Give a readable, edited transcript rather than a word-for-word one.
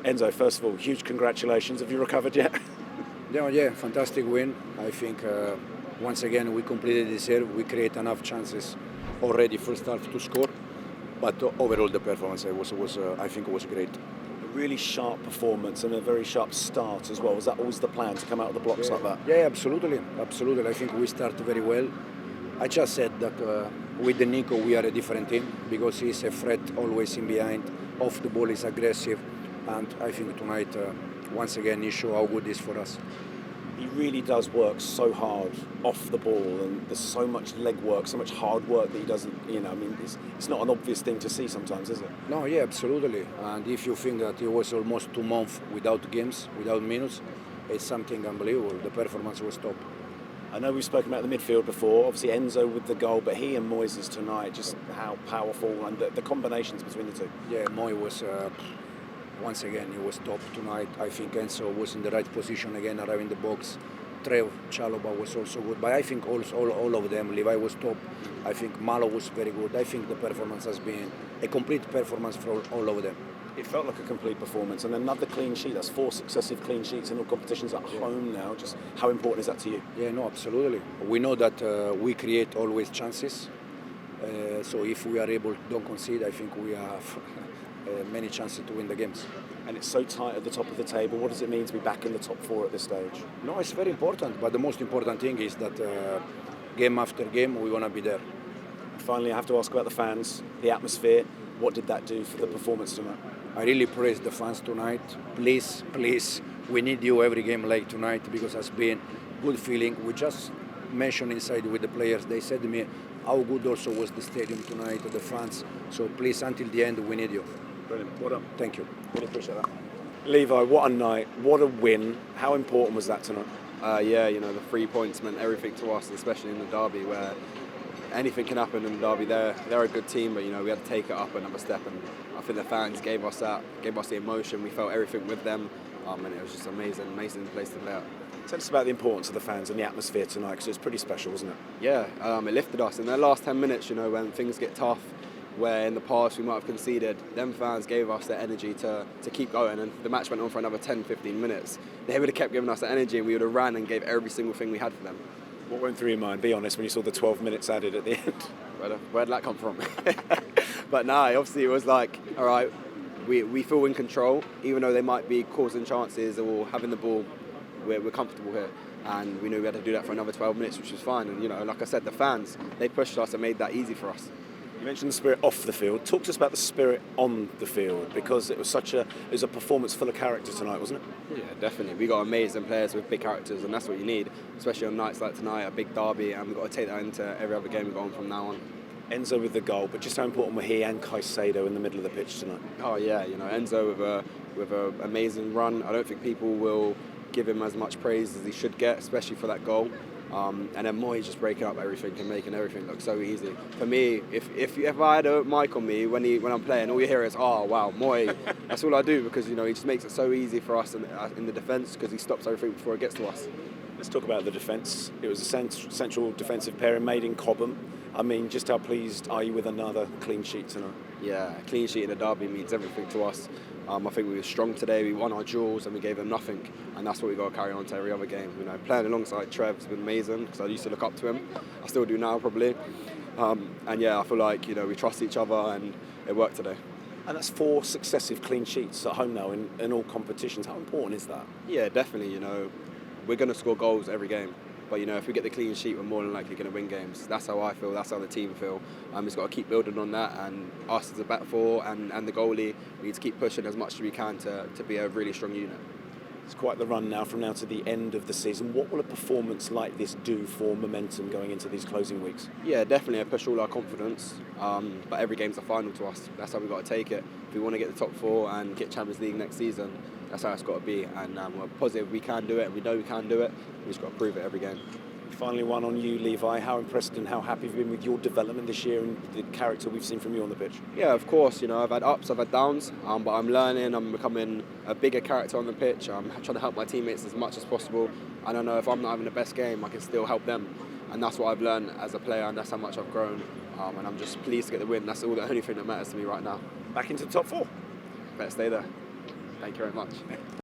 Enzo, first of all, huge congratulations. Have you recovered yet? Yeah, fantastic win. I think once again we completed the serve. We create enough chances already first half to score, but overall the performance I think was great. A really sharp performance and a very sharp start as well. Was that always the plan, to come out of the blocks like that? Yeah, absolutely. I think we start very well. I just said that with the Nico we are a different team because he's a threat always in behind. Off the ball is aggressive, and I think tonight once again he showed how good he is for us. He really does work so hard off the ball, and there's so much leg work, so much hard work that he doesn't, it's not an obvious thing to see sometimes, is it? No, yeah, absolutely. And if you think that he was almost 2 months without games, without minutes, it's something unbelievable. The performance was top. I know we've spoken about the midfield before, obviously Enzo with the goal, but he and Moises tonight, just how powerful, and the combinations between the two. Yeah, Moy was, once again, he was top tonight. I think Enzo was in the right position again, arriving the box. Trev, Chalobah was also good, but I think all of them, Levi was top. I think Malo was very good. I think the performance has been a complete performance for all of them. It felt like a complete performance, and another clean sheet. That's 4 successive clean sheets in all competitions at home now. Just how important is that to you? Yeah, no, absolutely. We know that we create always chances. So if we are able to don't concede, I think we have many chances to win the games. And it's so tight at the top of the table. What does it mean to be back in the top 4 at this stage? No, it's very important. But the most important thing is that game after game, we want to be there. Finally, I have to ask about the fans, the atmosphere. What did that do for the performance tonight? I really praise the fans tonight. Please, we need you every game like tonight because it's been good feeling. We just mentioned inside with the players. They said to me how good also was the stadium tonight, the fans. So please, until the end, we need you. Brilliant. Well done. Thank you. Really appreciate that. Levi, what a night. What a win. How important was that tonight? The 3 points meant everything to us, especially in the derby where anything can happen in the derby. They're a good team, but we had to take it up another step, and I think the fans gave us the emotion. We felt everything with them, and it was just amazing place to play at. Tell us about the importance of the fans and the atmosphere tonight, because it was pretty special, wasn't it? Yeah, it lifted us in the last 10 minutes. When things get tough, where in the past we might have conceded, them fans gave us the energy to keep going, and the match went on for another 10-15 minutes. They would have kept giving us the energy, and we would have ran and gave every single thing we had for them. What went through your mind, be honest, when you saw the 12 minutes added at the end? Where did that come from? But obviously it was like, all right, we feel in control, even though they might be causing chances or having the ball, we're comfortable here. And we knew we had to do that for another 12 minutes, which was fine. And, like I said, the fans, they pushed us and made that easy for us. You mentioned the spirit off the field. Talk to us about the spirit on the field, because it was a performance full of character tonight, wasn't it? Yeah, definitely. We got amazing players with big characters, and that's what you need, especially on nights like tonight, a big derby, and we've got to take that into every other game we go on from now on. Enzo with the goal, but just how important were he and Caicedo in the middle of the pitch tonight? Oh yeah, Enzo with an amazing run. I don't think people will give him as much praise as he should get, especially for that goal. And then Moy just breaking up everything and making everything look so easy. For me, if I had a mic on me when I'm playing, all you hear is, oh wow, Moy. That's all I do, because he just makes it so easy for us in the defence, because he stops everything before it gets to us. Let's talk about the defence. It was a central defensive pairing made in Cobham. I mean, just how pleased are you with another clean sheet tonight? Yeah, a clean sheet in a derby means everything to us. I think we were strong today. We won our duels and we gave them nothing, and that's what we got to carry on to every other game. Playing alongside Trev has been amazing, because I used to look up to him. I still do now, probably. And yeah, I feel like we trust each other, and it worked today. And that's 4 successive clean sheets at home now in all competitions. How important is that? Yeah, definitely. We're going to score goals every game. But, if we get the clean sheet, we're more than likely going to win games. That's how I feel. That's how the team feel. It's got to keep building on that. And us as a back four and the goalie, we need to keep pushing as much as we can to be a really strong unit. It's quite the run now from now to the end of the season. What will a performance like this do for momentum going into these closing weeks? Yeah, definitely. It push all our confidence. But every game's a final to us. That's how we've got to take it. If we want to get the top 4 and get Champions League next season, that's how it's got to be. And we're positive we can do it, and we know we can do it. We've just got to prove it every game. Finally, one on you, Levi. How impressed and how happy have you been with your development this year and the character we've seen from you on the pitch? Yeah, of course. I've had ups, I've had downs, but I'm learning. I'm becoming a bigger character on the pitch. I'm trying to help my teammates as much as possible. And I know if I'm not having the best game, I can still help them. And that's what I've learned as a player, and that's how much I've grown. And I'm just pleased to get the win. That's the only thing that matters to me right now. Back into the top 4. Better stay there. Thank you very much.